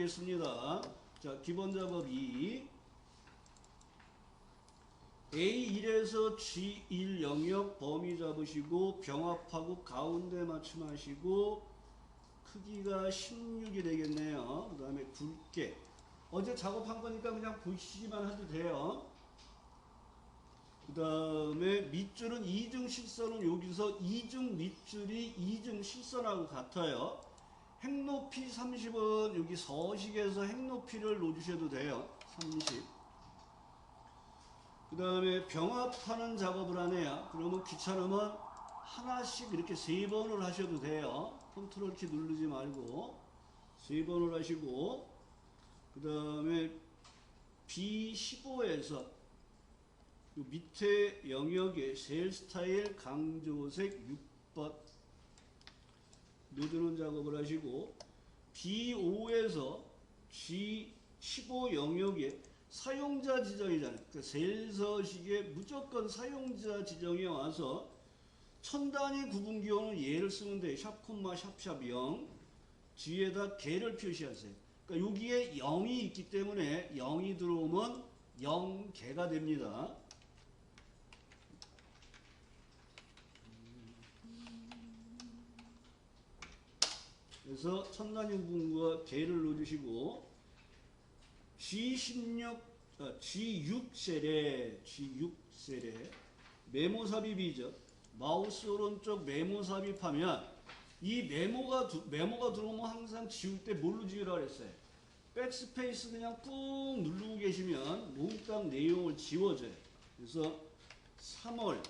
보겠습니다. 자, 기본 작업 2. A1에서 G1 영역 범위 잡으시고 병합하고 가운데 맞춤하시고 크기가 16이 되겠네요. 그 다음에 굵게 어제 작업한 거니까 그냥 보시기만 해도 돼요. 그 다음에 밑줄은 이중 실선은 여기서 이중 밑줄이 이중 실선하고 같아요. 핵높이 30은 여기 서식에서 핵높이를 놓으셔도 돼요. 30. 그 다음에 병합하는 작업을 하네요. 그러면 귀찮으면 하나씩 이렇게 3번을 하셔도 돼요. 컨트롤 키 누르지 말고 3번을 하시고, 그 다음에 B15에서 요 밑에 영역에 셀 스타일 강조색 6번 넣어주는 작업을 하시고, B5에서 G15 영역에 사용자 지정이잖아요. 그러니까 셀 서식에 무조건 사용자 지정에 와서 천 단위 구분 기호는 얘를 쓰면 돼요. 샵 콤마 샵샵 0 뒤에다 개를 표시하세요. 그러니까 여기에 0이 있기 때문에 0이 들어오면 0개가 됩니다. 그래서 천 단위 구분과 개를 넣어주시고, G6셀에 메모 삽입이죠. 마우스 오른쪽 메모 삽입하면 이 메모가 들어오면 항상 지울 때 뭘로 지우라 그랬어요? 백스페이스 그냥 꾹 누르고 계시면 몽땅 내용을 지워줘요. 그래서 3월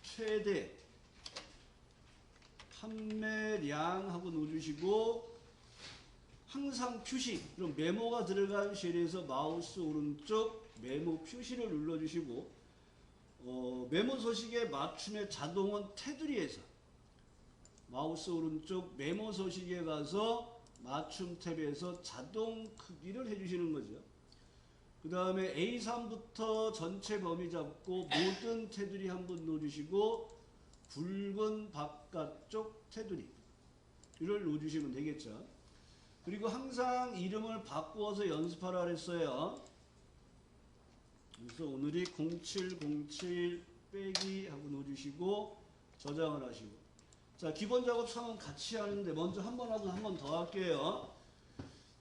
최대 판매량하고 넣어주시고, 항상 표시, 그럼 메모가 들어간 쉘에서 마우스 오른쪽 메모 표시를 눌러주시고, 메모 서식에 맞춤의 자동은 테두리에서 마우스 오른쪽 메모 서식에 가서 맞춤 탭에서 자동 크기를 해주시는 거죠. 그 다음에 A3부터 전체 범위 잡고 모든 테두리 한번 넣어주시고, 굵은 바깥쪽 테두리를 넣어주시면 되겠죠. 그리고 항상 이름을 바꾸어서 연습하라 그랬어요. 그래서 오늘이 0707 빼기 하고 넣어주시고 저장을 하시고, 자, 기본 작업 3은 같이 하는데 먼저 한 번 하고 한 번 더 할게요.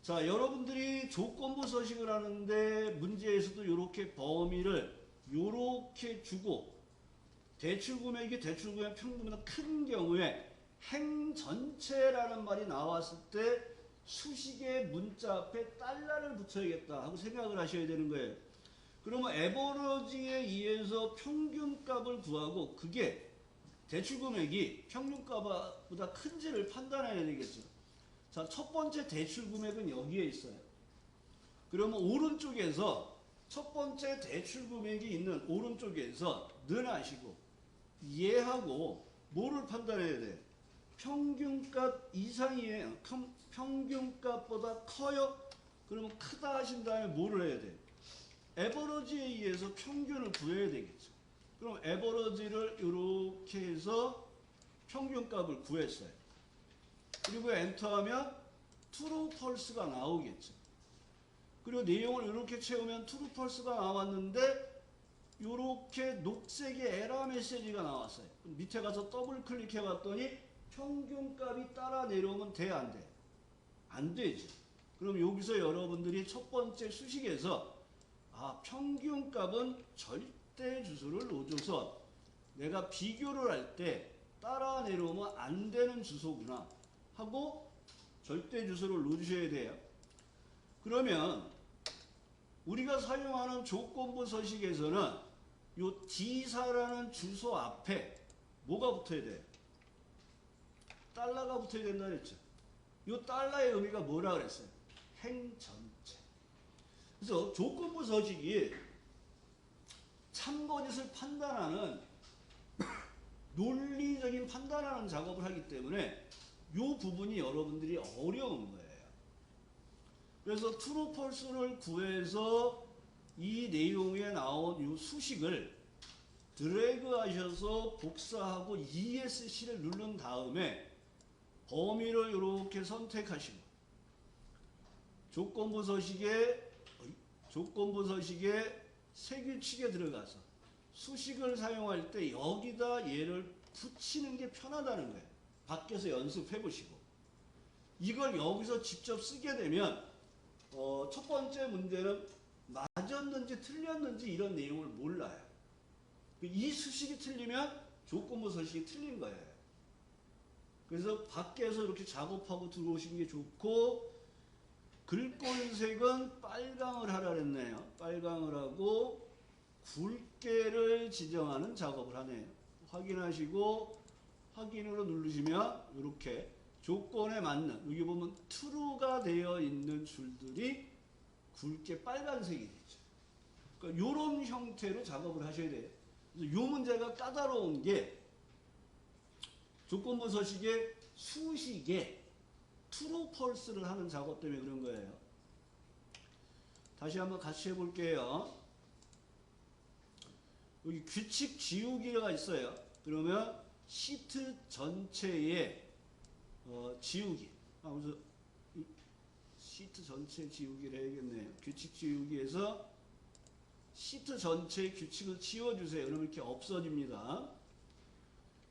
자, 여러분들이 조건부 서식을 하는데 문제에서도 이렇게 범위를 이렇게 주고, 대출금액이 대출금액 평균보다 큰 경우에 행 전체라는 말이 나왔을 때 수식의 문자 앞에 달러를 붙여야겠다 하고 생각을 하셔야 되는 거예요. 그러면 에버러지에 의해서 평균값을 구하고 그게 대출금액이 평균값보다 큰지를 판단해야 되겠죠. 자, 첫 번째 대출금액은 여기에 있어요. 그러면 오른쪽에서 첫 번째 대출금액이 있는 오른쪽에서 는 하시고, 얘하고 뭐를 판단해야 돼요? 평균값 이상이에요. 평균값보다 커요? 그러면 크다 하신 다음에 뭐를 해야 돼요? 에버러지에 의해서 평균을 구해야 되겠죠. 그럼 에버러지를 이렇게 해서 평균값을 구했어요. 그리고 엔터하면 true, false가 나오겠죠. 그리고 내용을 이렇게 채우면 true, false가 나왔는데 이렇게 녹색의 에러 메시지가 나왔어요. 그럼 밑에 가서 더블 클릭해 봤더니 평균값이 따라 내려오면 돼, 안 돼? 안 되죠. 그럼 여기서 여러분들이 첫 번째 수식에서 평균값은 절대 주소를 넣어줘서 내가 비교를 할 때 따라 내려오면 안 되는 주소구나 하고 절대 주소를 넣어주셔야 돼요. 그러면 우리가 사용하는 조건부 서식에서는 요 D4라는 주소 앞에 뭐가 붙어야 돼요? 달러가 붙어야 된다 그랬죠. 요 달러의 의미가 뭐라 그랬어요? 행 전체. 그래서 조건부 서식이 참거짓을 판단하는 논리적인 판단하는 작업을 하기 때문에 요 부분이 여러분들이 어려운 거예요. 그래서 true, false를 구해서 이 내용에 나온 요 수식을 드래그 하셔서 복사하고 ESC를 누른 다음에 범위를 이렇게 선택하시고 조건부 서식에 세규칙에 들어가서 수식을 사용할 때 여기다 얘를 붙이는 게 편하다는 거예요. 밖에서 연습해 보시고. 이걸 여기서 직접 쓰게 되면 첫 번째 문제는 맞았는지 틀렸는지 이런 내용을 몰라요. 이 수식이 틀리면 조건부 서식이 틀린 거예요. 그래서 밖에서 이렇게 작업하고 들어오시는 게 좋고, 글꼴색은 빨강을 하라 그랬네요. 빨강을 하고 굵게를 지정하는 작업을 하네요. 확인하시고 확인으로 누르시면 이렇게 조건에 맞는, 여기 보면 true가 되어 있는 줄들이 굵게 빨간색이 되죠. 그러니까 이런 형태로 작업을 하셔야 돼요. 그래서 이 문제가 까다로운 게 조건부 서식의 수식에 true, false를 하는 작업 때문에 그런 거예요. 다시 한번 같이 해볼게요. 여기 규칙 지우기가 있어요. 그러면 시트 전체에 지우기. 그래서 시트 전체 지우기를 해야겠네요. 규칙 지우기에서 시트 전체의 규칙을 지워주세요. 그러면 이렇게 없어집니다.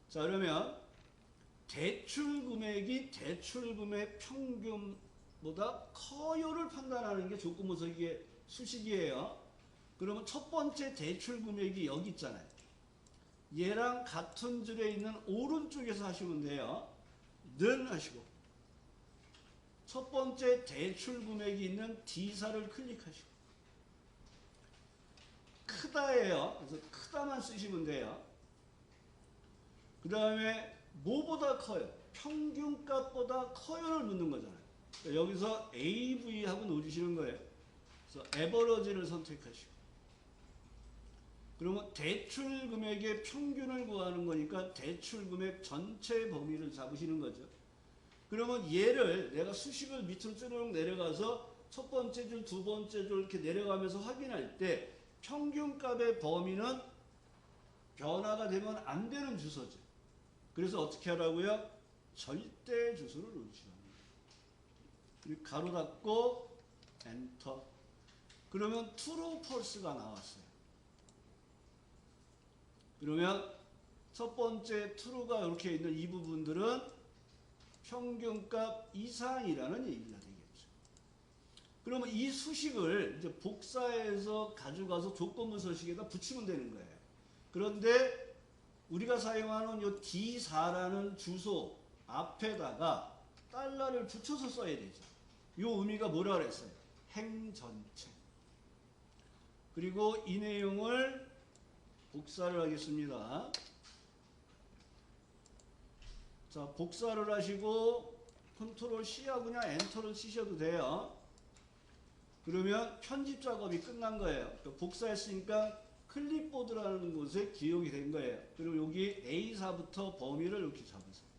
자, 그러면 대출 금액이 대출 금액 평균보다 커요를 판단하는 게 조건부 서식의 수식이에요. 그러면 첫 번째 대출 금액이 여기 있잖아요. 얘랑 같은 줄에 있는 오른쪽에서 하시면 돼요. 는 하시고 첫 번째 대출 금액이 있는 D사를 클릭하시고 크다예요. 그래서 크다만 쓰시면 돼요. 그 다음에 뭐보다 커요? 평균값보다 커요를 묻는 거잖아요. 그러니까 여기서 AV하고 넣어주시는 거예요. 그래서 에버러지를 선택하시고 그러면 대출 금액의 평균을 구하는 거니까 대출 금액 전체 범위를 잡으시는 거죠. 그러면 얘를 내가 수식을 밑으로 쭉 내려가서 첫 번째 줄, 두 번째 줄 이렇게 내려가면서 확인할 때 평균값의 범위는 변화가 되면 안 되는 주소죠. 그래서 어떻게 하라고요? 절대 주소를 넣으시라는 거예요. 가로 닫고 엔터. 그러면 true, false가 나왔어요. 그러면 첫 번째 true가 이렇게 있는 이 부분들은 평균값 이상이라는 얘기가 되겠죠. 그러면 이 수식을 이제 복사해서 가져가서 조건부 서식에다 붙이면 되는 거예요. 그런데 우리가 사용하는 이 D4라는 주소 앞에다가 달러를 붙여서 써야 되죠. 이 의미가 뭐라 그랬어요? 행 전체. 그리고 이 내용을 복사를 하겠습니다. 자, 복사를 하시고 컨트롤 C하고 그냥 엔터를 치셔도 돼요. 그러면 편집 작업이 끝난 거예요. 복사했으니까 클립보드라는 곳에 기록이 된 거예요. 그리고 여기 A4부터 범위를 이렇게 잡으세요.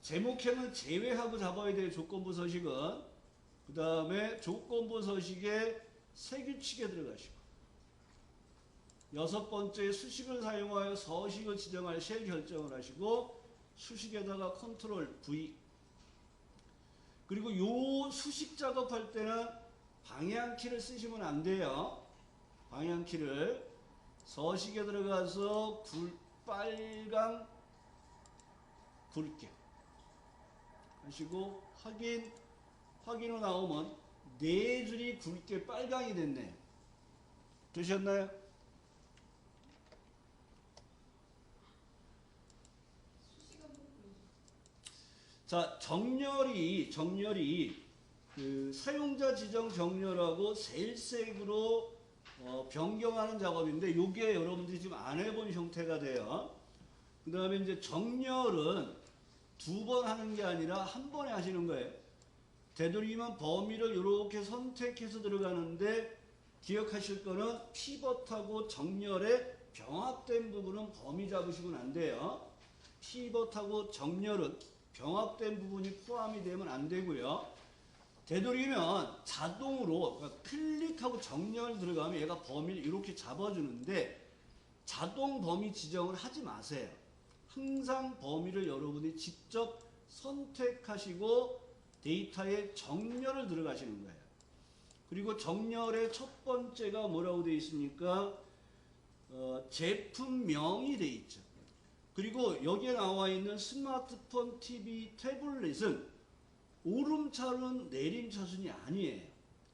제목행을 제외하고 잡아야 될 조건부 서식은 그 다음에 조건부 서식의 세규칙에 들어가시고 여섯 번째 수식을 사용하여 서식을 지정할 쉘 결정을 하시고 수식에다가 컨트롤 V 그리고 요 수식 작업할 때는 방향키를 쓰시면 안 돼요. 방향키를 서식에 들어가서 빨강 굵게 하시고 확인으로 나오면 네 줄이 굵게 빨강이 됐네요. 되셨나요? 자, 정렬이 그 사용자 지정 정렬하고 셀색으로 변경하는 작업인데 이게 여러분들이 지금 안 해본 형태가 돼요. 그 다음에 이제 정렬은 두 번 하는 게 아니라 한 번에 하시는 거예요. 되도록이면 범위를 이렇게 선택해서 들어가는데 기억하실 거는 피벗하고 정렬의 병합된 부분은 범위 잡으시면 안 돼요. 피벗하고 정렬은 병합된 부분이 포함이 되면 안 되고요. 되도록이면 자동으로 그러니까 클릭하고 정렬 들어가면 얘가 범위를 이렇게 잡아주는데 자동 범위 지정을 하지 마세요. 항상 범위를 여러분이 직접 선택하시고 데이터에 정렬을 들어가시는 거예요. 그리고 정렬의 첫 번째가 뭐라고 되어 있습니까? 제품명이 되어 있죠. 그리고 여기에 나와 있는 스마트폰, TV, 태블릿은 오름차순, 내림차순이 아니에요.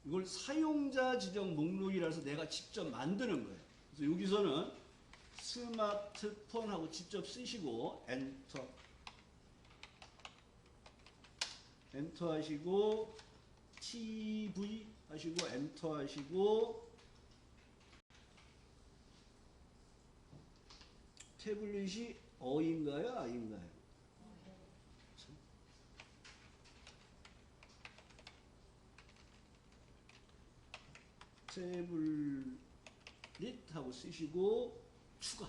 이걸 사용자 지정 목록이라서 내가 직접 만드는 거예요. 그래서 여기서는 스마트폰하고 직접 쓰시고 엔터 하시고 TV 하시고 엔터 하시고 태블릿이 어인가요? 아인가요? 태블릿 하고 쓰시고 추가.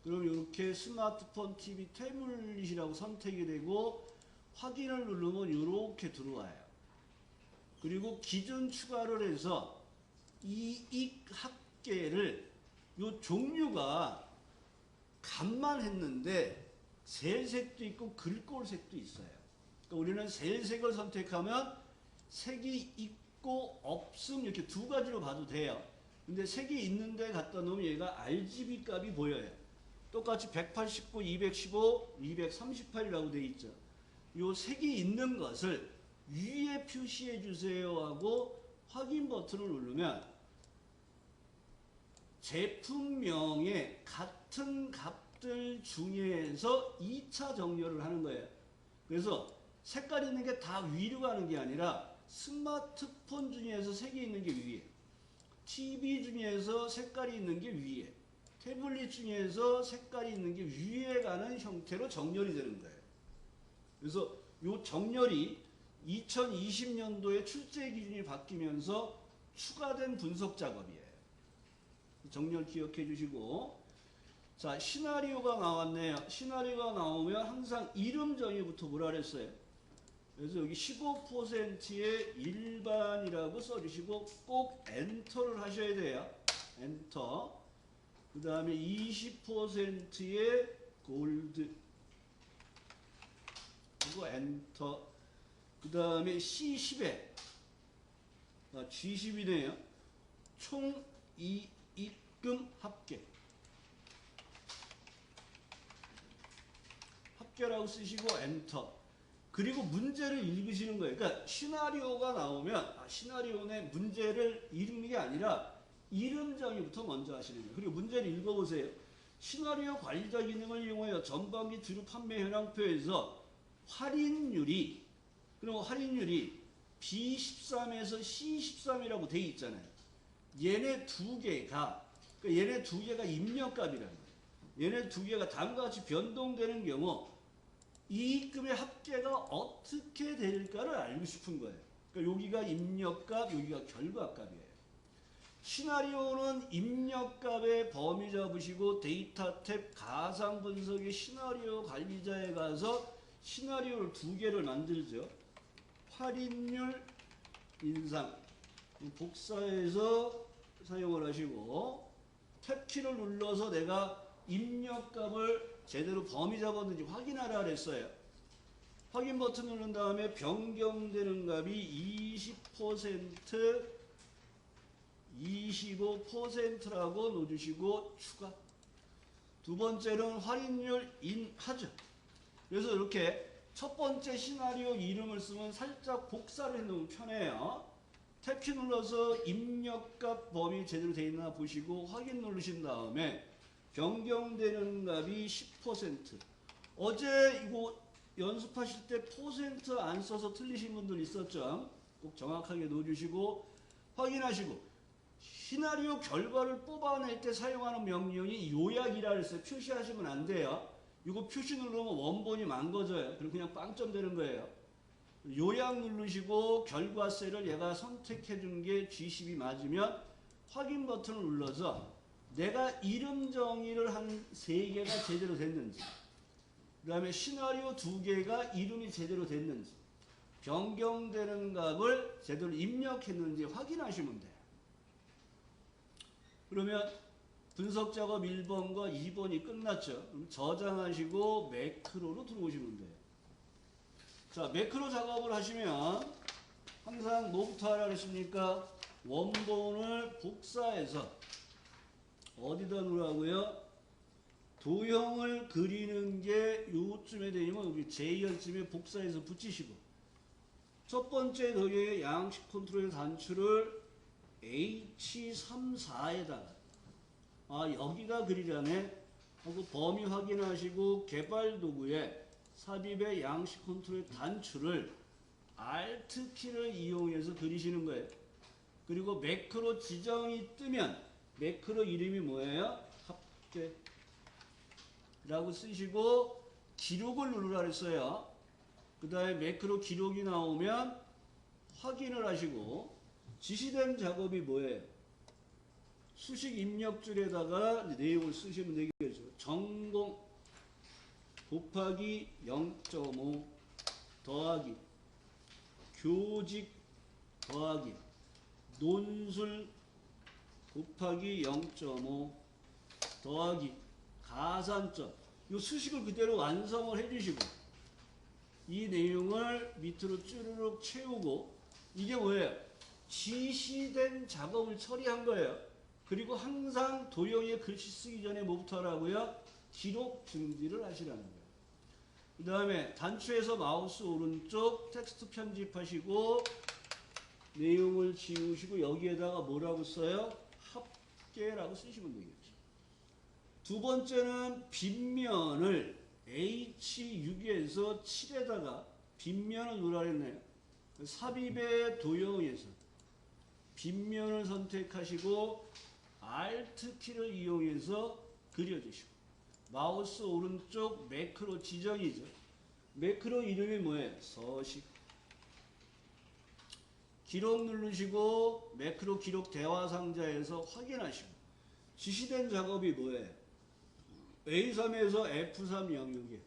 그럼 이렇게 스마트폰, TV, 태블릿이라고 선택이 되고 확인을 누르면 이렇게 들어와요. 그리고 기준 추가를 해서 이익 합계를 요 종류가 간만 했는데 셀색도 있고 글꼴색도 있어요. 그러니까 우리는 셀색을 선택하면 색이 있고 없음 이렇게 두 가지로 봐도 돼요. 근데 색이 있는데 갖다 놓으면 얘가 RGB 값이 보여요. 똑같이 189, 215, 238이라고 돼 있죠. 요 색이 있는 것을 위에 표시해 주세요 하고 확인 버튼을 누르면 제품명의 같은 값들 중에서 2차 정렬을 하는 거예요. 그래서 색깔 있는 게 다 위로 가는 게 아니라 스마트폰 중에서 색이 있는 게 위에, TV 중에서 색깔이 있는 게 위에, 태블릿 중에서 색깔이 있는 게 위에 가는 형태로 정렬이 되는 거예요. 그래서 이 정렬이 2020년도에 출제 기준이 바뀌면서 추가된 분석 작업이에요. 정렬 기억해 주시고, 자, 시나리오가 나왔네요. 시나리오가 나오면 항상 이름 정의부터 뭐라 그랬어요? 그래서 여기 15%의 일반이라고 써주시고 꼭 엔터를 하셔야 돼요. 엔터. 그 다음에 20%의 골드. 그리고 엔터. 그 다음에 C10에 G10이네요. 총 이익금 합계. 합계라고 쓰시고 엔터. 그리고 문제를 읽으시는 거예요. 그러니까 시나리오가 나오면 시나리오 내 문제를 읽는 게 아니라 이름 정의부터 먼저 하시는 거예요. 그리고 문제를 읽어보세요. 시나리오 관리자 기능을 이용하여 전반기 주류 판매 현황표에서 할인율이 그럼 할인율이 B13에서 C13이라고 돼 있잖아요. 얘네 두 개가 그러니까 얘네 두 개가 입력값이라는 거예요. 얘네 두 개가 다음과 같이 변동되는 경우 이익금의 합계가 어떻게 될까를 알고 싶은 거예요. 그러니까 여기가 입력값, 여기가 결과값이에요. 시나리오는 입력값의 범위 잡으시고 데이터 탭 가상 분석의 시나리오 관리자에 가서 시나리오를 두 개를 만들죠. 할인율 인상 복사해서 사용을 하시고 탭키를 눌러서 내가 입력값을 제대로 범위 잡았는지 확인하라 그랬어요. 확인 버튼 누른 다음에 변경되는 값이 20%, 25%라고 넣어주시고 추가. 두 번째는 할인율 인하죠. 그래서 이렇게 첫 번째 시나리오 이름을 쓰면 살짝 복사를 해놓으면 편해요. 탭키 눌러서 입력값 범위 제대로 되어 있나 보시고 확인 누르신 다음에 변경되는 값이 10%. 어제 이거 연습하실 때 퍼센트 안 써서 틀리신 분들 있었죠? 꼭 정확하게 넣어주시고 확인하시고 시나리오 결과를 뽑아낼 때 사용하는 명령이 요약이라 해서 표시하시면 안 돼요. 이거 표시 누르면 원본이 망가져요. 그럼 그냥 빵점 되는 거예요. 요약 누르시고 결과 셀을 얘가 선택해 준 게 G10이 맞으면 확인 버튼을 눌러서 내가 이름 정의를 한 3개가 제대로 됐는지 그 다음에 시나리오 2개가 이름이 제대로 됐는지 변경되는 값을 제대로 입력했는지 확인하시면 돼요. 그러면 분석 작업 1번과 2번이 끝났죠. 그럼 저장하시고 매크로로 들어오시면 돼요. 자, 매크로 작업을 하시면 항상 뭐부터 하라 그랬습니까? 원본을 복사해서 어디다 놓으라고요? 도형을 그리는 게 요쯤에 되면 여기 J열쯤에 복사해서 붙이시고, 첫 번째 도형의 양식 컨트롤의 단추를 H34에다가 여기다 그리자네 하고 범위 확인하시고 개발 도구에 삽입의 양식 컨트롤의 단추를 Alt 키를 이용해서 그리시는 거예요. 그리고 매크로 지정이 뜨면 매크로 이름이 뭐예요? 합계라고 쓰시고 기록을 누르라 그랬어요. 그 다음에 매크로 기록이 나오면 확인을 하시고 지시된 작업이 뭐예요? 수식 입력줄에다가 내용을 쓰시면 되겠죠. 전공 곱하기 0.5 더하기 교직 더하기 논술 곱하기 0.5 더하기 가산점, 이 수식을 그대로 완성을 해주시고 이 내용을 밑으로 쭈르륵 채우고, 이게 뭐예요? 지시된 작업을 처리한 거예요. 그리고 항상 도형에 글씨 쓰기 전에 뭐부터 하라고요? 기록 중지를 하시라는 거예요. 그 다음에 단추에서 마우스 오른쪽 텍스트 편집하시고 내용을 지우시고 여기에다가 뭐라고 써요? 합계라고 쓰시면 되겠죠. 두 번째는 빗면을 H6에서 7에다가 빗면을 놓으라 했네요. 삽입의 도형에서 빗면을 선택하시고 Alt 키를 이용해서 그려주시고, 마우스 오른쪽 매크로 지정이죠. 매크로 이름이 뭐예요? 서식. 기록 누르시고 매크로 기록 대화 상자에서 확인하시고, 지시된 작업이 뭐예요? A3에서 F3 영역이에요.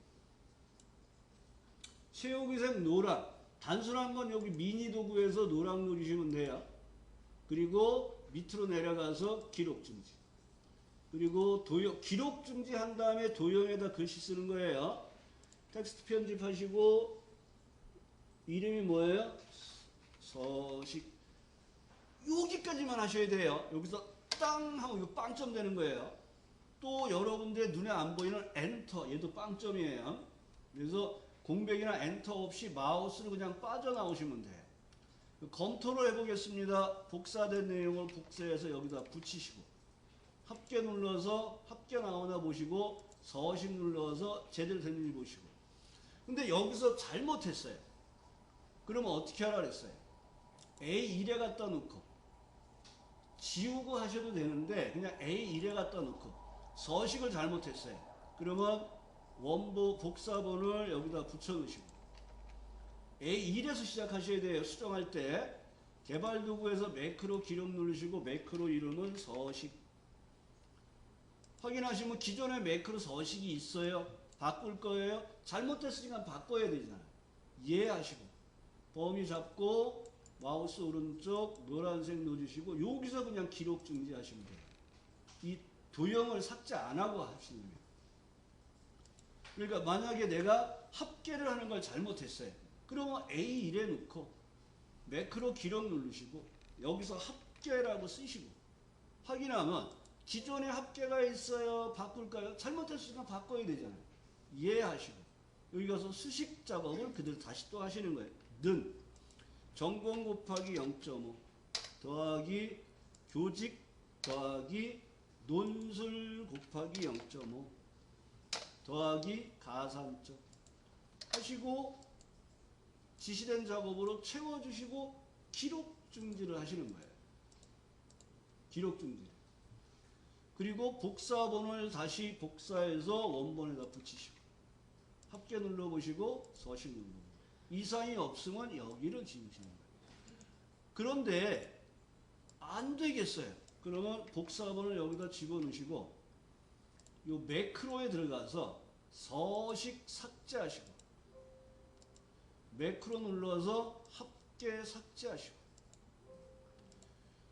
채우기색 노랑, 단순한 건 여기 미니 도구에서 노랑 누르시면 돼요. 그리고 밑으로 내려가서 기록 중지. 그리고 도형, 기록 중지 한 다음에 도형에다 글씨 쓰는 거예요. 텍스트 편집하시고 이름이 뭐예요? 서식. 여기까지만 하셔야 돼요. 여기서 땅 하고 이거 빵점 되는 거예요. 또 여러분들의 눈에 안 보이는 엔터, 얘도 빵점이에요. 그래서 공백이나 엔터 없이 마우스를 그냥 빠져나오시면 돼요. 검토를 해보겠습니다. 복사된 내용을 복사해서 여기다 붙이시고 합계 눌러서 합계 나오나 보시고 서식 눌러서 제대로 됐는지 보시고. 근데 여기서 잘못했어요. 그러면 어떻게 하라 그랬어요? A1에 갖다 놓고 지우고 하셔도 되는데 그냥 A1에 갖다 놓고 서식을 잘못했어요. 그러면 원본 복사본을 여기다 붙여 놓으시고 A1에서 시작하셔야 돼요. 수정할 때 개발 도구에서 매크로 기록 누르시고 매크로 이름은 서식. 확인하시면 기존에 매크로 서식이 있어요. 바꿀 거예요. 잘못됐으니까 바꿔야 되잖아요. 이해하시고 범위 잡고 마우스 오른쪽 노란색 놓으시고 여기서 그냥 기록 중지하시면 돼요. 이 도형을 삭제 안 하고 하시는 거예요. 그러니까 만약에 내가 합계를 하는 걸 잘못했어요. 그러면 A1에 놓고 매크로 기록 누르시고 여기서 합계라고 쓰시고 확인하면 기존에 합계가 있어요. 바꿀까요? 잘못했으니까 바꿔야 되잖아요. 이해하시고 여기 가서 수식 작업을 그대로 다시 또 하시는 거예요. 는 전공 곱하기 0.5 더하기 교직 더하기 논술 곱하기 0.5 더하기 가산점 하시고 지시된 작업으로 채워주시고 기록 중지를 하시는 거예요. 기록 중지. 그리고 복사본을 다시 복사해서 원본에다 붙이시고 합계 눌러보시고 서식 눌러보시고 이상이 없으면 여기를 지우시는 거예요. 그런데 안 되겠어요. 그러면 복사본을 여기다 집어넣으시고 요 매크로에 들어가서 서식 삭제하시고 매크로 눌러서 합계 삭제하시고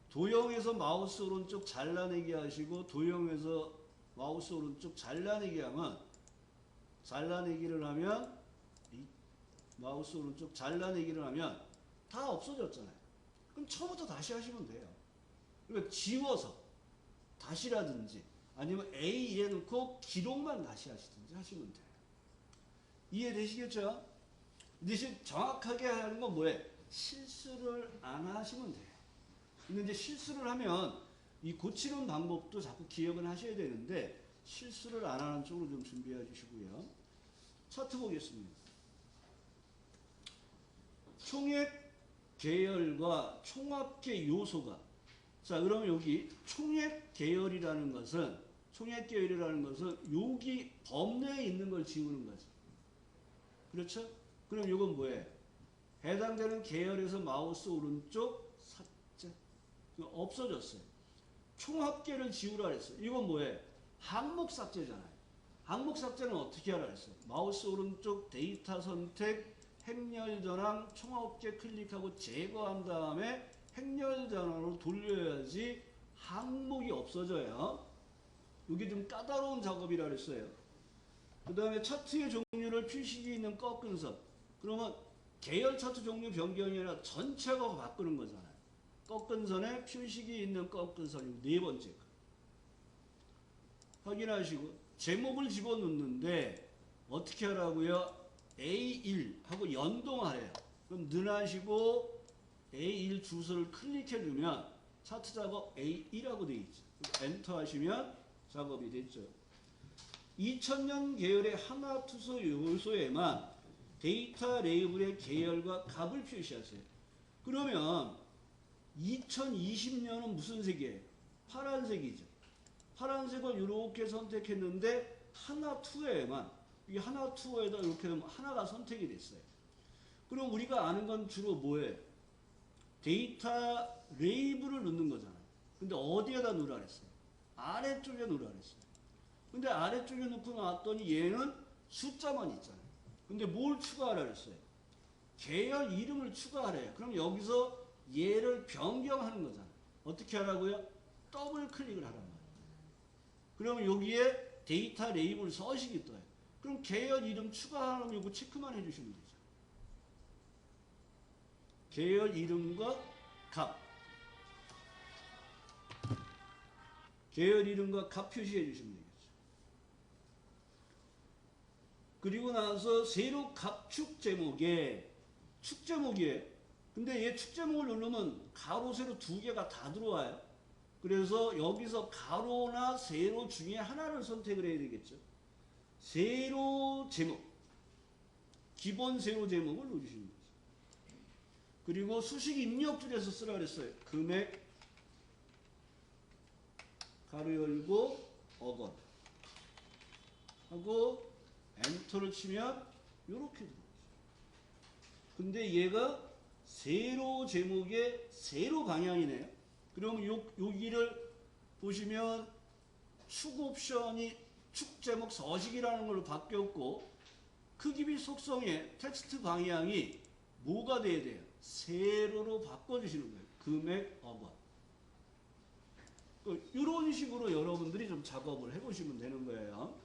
도형에서 마우스 오른쪽 잘라내기 하시고 도형에서 마우스 오른쪽 잘라내기 하면 잘라내기를 하면 마우스 오른쪽 잘라내기를 하면 다 없어졌잖아요. 그럼 처음부터 다시 하시면 돼요. 그러니까 지워서 다시라든지 아니면 A 해놓고 기록만 다시 하시든지 하시면 돼요. 이해되시겠죠? 대신 정확하게 하는 건 뭐예요? 실수를 안 하시면 돼요. 근데 이제 실수를 하면 이 고치는 방법도 자꾸 기억은 하셔야 되는데 실수를 안 하는 쪽으로 좀 준비해 주시고요. 차트 보겠습니다. 총액 계열과 총합계 요소가, 자 그러면 여기 총액 계열이라는 것은 여기 범내에 있는 걸 지우는 거죠. 그렇죠? 그럼 이건 뭐예요? 해당되는 계열에서 마우스 오른쪽 삭제. 없어졌어요. 총합계를 지우라 그랬어요. 이건 뭐예요? 항목 삭제잖아요. 항목 삭제는 어떻게 하라 그랬어요? 마우스 오른쪽 데이터 선택, 행렬 전환, 총합계 클릭하고 제거한 다음에 행렬 전환으로 돌려야지 항목이 없어져요. 이게 좀 까다로운 작업이라 그랬어요. 그 다음에 차트의 종류를 표식이 있는 꺾은 선. 그러면 계열 차트 종류 변경이 아니라 전체가 바꾸는 거잖아요. 꺾은 선에 표식이 있는 꺾은 선이 네 번째 거. 확인하시고 제목을 집어넣는데 어떻게 하라고요? A1하고 연동하래요. 그럼 능하시고 A1 주소를 클릭해주면 차트 작업 A1하고 되어 있죠. 엔터 하시면 작업이 됐죠. 2000년 계열의 하나 투소 요소에만 데이터 레이블의 계열과 값을 표시하세요. 그러면 2020년은 무슨 색이에요? 파란색이죠. 파란색을 이렇게 선택했는데 하나 투에만, 이 하나 투에다 이렇게 되면 하나가 선택이 됐어요. 그럼 우리가 아는 건 주로 뭐예요? 데이터 레이블을 넣는 거잖아요. 근데 어디에다 넣으라 그랬어요? 아래쪽에 넣으라 그랬어요. 근데 아래쪽에 놓고 나왔더니 얘는 숫자만 있잖아요. 근데 뭘 추가하라 그랬어요? 계열 이름을 추가하래요. 그럼 여기서 얘를 변경하는 거잖아요. 어떻게 하라고요? 더블 클릭을 하란 말이에요. 그러면 여기에 데이터 레이블 서식이 떠요. 그럼 계열 이름 추가하면 이거 체크만 해주시면 되죠. 계열 이름과 값. 계열 이름과 값 표시해 주시면 되겠죠. 그리고 나서 세로 값 축 제목에 축 제목이에요. 근데 얘 축 제목을 누르면 가로 세로 두 개가 다 들어와요. 그래서 여기서 가로나 세로 중에 하나를 선택을 해야 되겠죠. 세로 제목, 기본 세로 제목을 넣어주시는 거죠. 그리고 수식 입력줄에서 쓰라 그랬어요. 금액 가로 열고 억원 하고 엔터를 치면 이렇게 들어오죠. 근데 얘가 세로 제목의 세로 방향이네요. 그럼 여기를 보시면 축 옵션이 축 제목 서식이라는 걸로 바뀌었고 크기 속성의 텍스트 방향이 뭐가 돼야 돼요? 세로로 바꿔주시는 거예요. 금액 억원. 이런 식으로 여러분들이 좀 작업을 해보시면 되는 거예요.